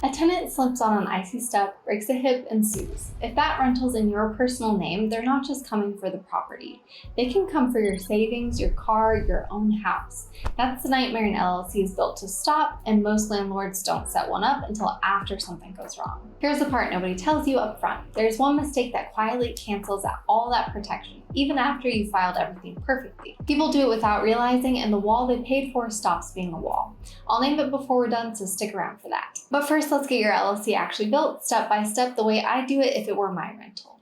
A tenant slips on an icy step, breaks a hip, and sues. If that rental's in your personal name, they're not just coming for the property. They can come for your savings, your car, your own house. That's the nightmare an LLC is built to stop, and most landlords don't set one up until after something goes wrong. Here's the part nobody tells you up front. There's one mistake that quietly cancels out all that protection, even after you filed everything perfectly. People do it without realizing, and the wall they paid for stops being a wall. I'll name it before we're done, so stick around for that. But first, let's get your LLC actually built step by step the way I'd do it if it were my rental.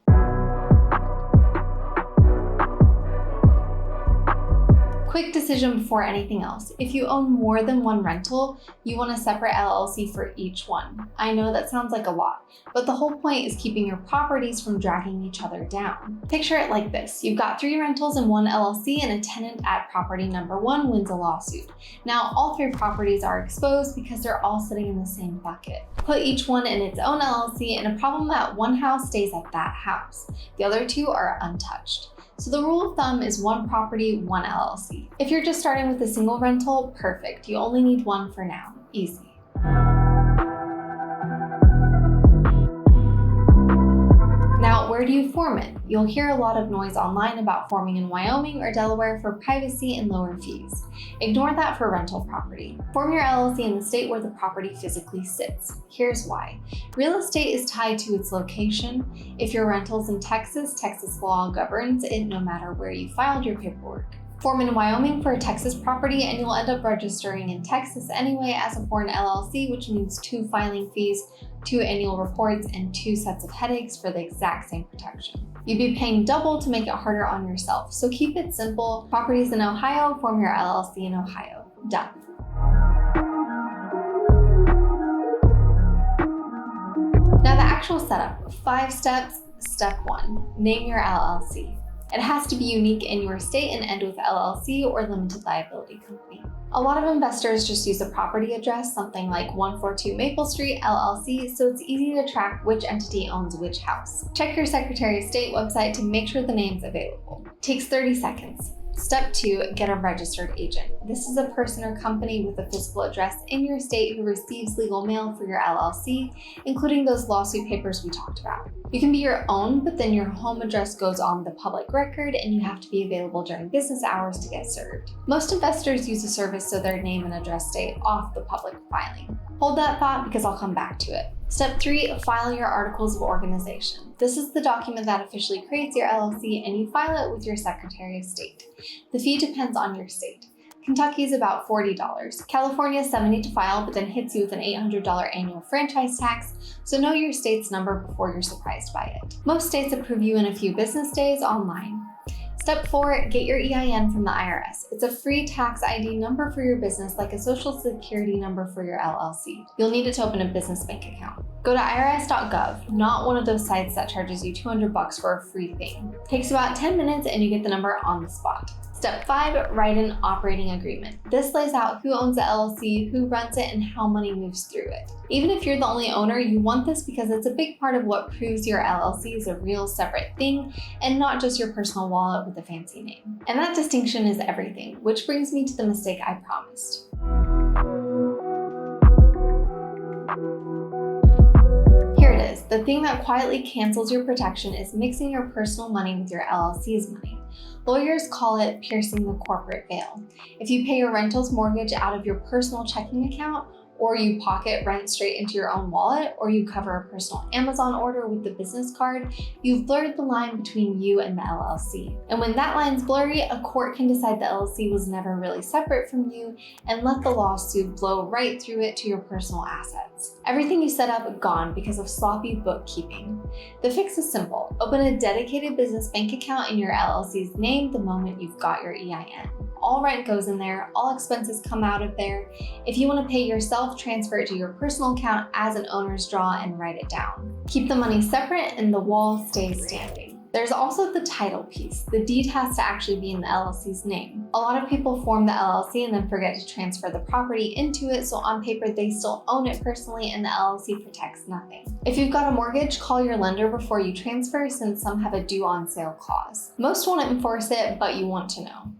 Quick decision before anything else. If you own more than one rental, you want a separate LLC for each one. I know that sounds like a lot, but the whole point is keeping your properties from dragging each other down. Picture it like this. You've got 3 rentals in one LLC and a tenant at property number 1 wins a lawsuit. Now all 3 properties are exposed because they're all sitting in the same bucket. Put each one in its own LLC and a problem at one house stays at that house. The other 2 are untouched. So the rule of thumb is 1 property, 1 LLC. If you're just starting with a single rental, perfect. You only need 1 for now. Easy. Now, where do you form it? You'll hear a lot of noise online about forming in Wyoming or Delaware for privacy and lower fees. Ignore that for rental property. Form your LLC in the state where the property physically sits. Here's why. Real estate is tied to its location. If your rental's in Texas, Texas law governs it no matter where you filed your paperwork. Form in Wyoming for a Texas property and you'll end up registering in Texas anyway as a foreign LLC, which means 2 filing fees, 2 annual reports, and 2 sets of headaches for the exact same protection. You'd be paying double to make it harder on yourself, so keep it simple. Properties in Ohio, form your LLC in Ohio. Done. Now the actual setup, 5 steps. Step 1, name your LLC. It has to be unique in your state and end with LLC or limited liability company. A lot of investors just use a property address, something like 142 Maple Street LLC, so it's easy to track which entity owns which house. Check your Secretary of State website to make sure the name's available. Takes 30 seconds. Step 2, get a registered agent. This is a person or company with a physical address in your state who receives legal mail for your LLC, including those lawsuit papers we talked about. You can be your own, but then your home address goes on the public record and you have to be available during business hours to get served. Most investors use a service so their name and address stay off the public filing. Hold that thought because I'll come back to it. Step 3, file your articles of organization. This is the document that officially creates your LLC and you file it with your Secretary of State. The fee depends on your state. Kentucky is about $40. California is $70 to file, but then hits you with an $800 annual franchise tax, so know your state's number before you're surprised by it. Most states approve you in a few business days online. Step 4, get your EIN from the IRS. It's a free tax ID number for your business, like a social security number for your LLC. You'll need it to open a business bank account. Go to irs.gov, not one of those sites that charges you $200 for a free thing. Takes about 10 minutes and you get the number on the spot. Step 5, write an operating agreement. This lays out who owns the LLC, who runs it, and how money moves through it. Even if you're the only owner, you want this because it's a big part of what proves your LLC is a real separate thing and not just your personal wallet with a fancy name. And that distinction is everything, which brings me to the mistake I promised. Here it is. The thing that quietly cancels your protection is mixing your personal money with your LLC's money. Lawyers call it piercing the corporate veil. If you pay your rental's mortgage out of your personal checking account, or you pocket rent straight into your own wallet, or you cover a personal Amazon order with the business card, you've blurred the line between you and the LLC. And when that line's blurry, a court can decide the LLC was never really separate from you and let the lawsuit blow right through it to your personal assets. Everything you set up gone because of sloppy bookkeeping. The fix is simple. Open a dedicated business bank account in your LLC's name the moment you've got your EIN. All rent goes in there, all expenses come out of there. If you want to pay yourself, transfer it to your personal account as an owner's draw and write it down. Keep the money separate and the wall stays standing. There's also the title piece. The deed has to actually be in the LLC's name. A lot of people form the LLC and then forget to transfer the property into it, so on paper they still own it personally and the LLC protects nothing. If you've got a mortgage, call your lender before you transfer, since some have a due on sale clause. Most won't enforce it, but you want to know.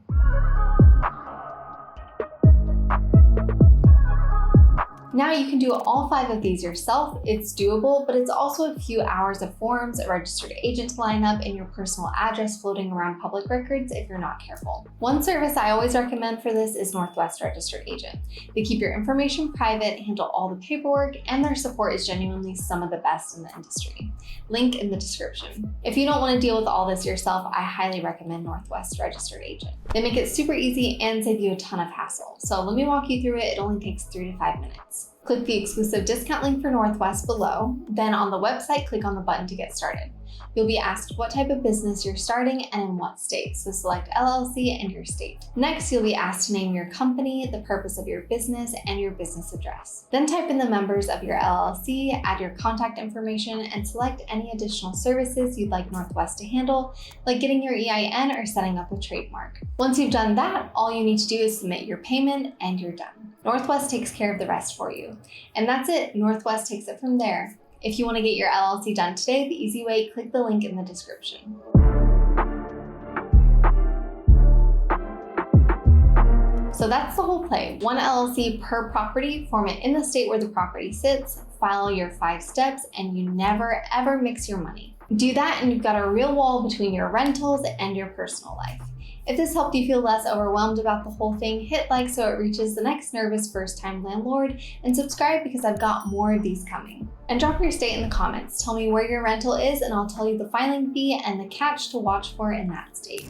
Now you can do all 5 of these yourself. It's doable, but it's also a few hours of forms, a registered agent to line up, and your personal address floating around public records if you're not careful. One service I always recommend for this is Northwest Registered Agent. They keep your information private, handle all the paperwork, and their support is genuinely some of the best in the industry. Link in the description. If you don't want to deal with all this yourself, I highly recommend Northwest Registered Agent. They make it super easy and save you a ton of hassle. So let me walk you through it. It only takes 3 to 5 minutes. Click the exclusive discount link for Northwest below. Then on the website, click on the button to get started. You'll be asked what type of business you're starting and in what state, so select LLC and your state. Next, you'll be asked to name your company, the purpose of your business, and your business address. Then type in the members of your LLC, add your contact information, and select any additional services you'd like Northwest to handle, like getting your EIN or setting up a trademark. Once you've done that, all you need to do is submit your payment and you're done. Northwest takes care of the rest for you. And that's it, Northwest takes it from there. If you want to get your LLC done today, the easy way, click the link in the description. So that's the whole play. One LLC per property, form it in the state where the property sits, follow your 5 steps, and you never ever mix your money. Do that and you've got a real wall between your rentals and your personal life. If this helped you feel less overwhelmed about the whole thing, hit like so it reaches the next nervous first-time landlord, and subscribe because I've got more of these coming. And drop your state in the comments. Tell me where your rental is and I'll tell you the filing fee and the catch to watch for in that state.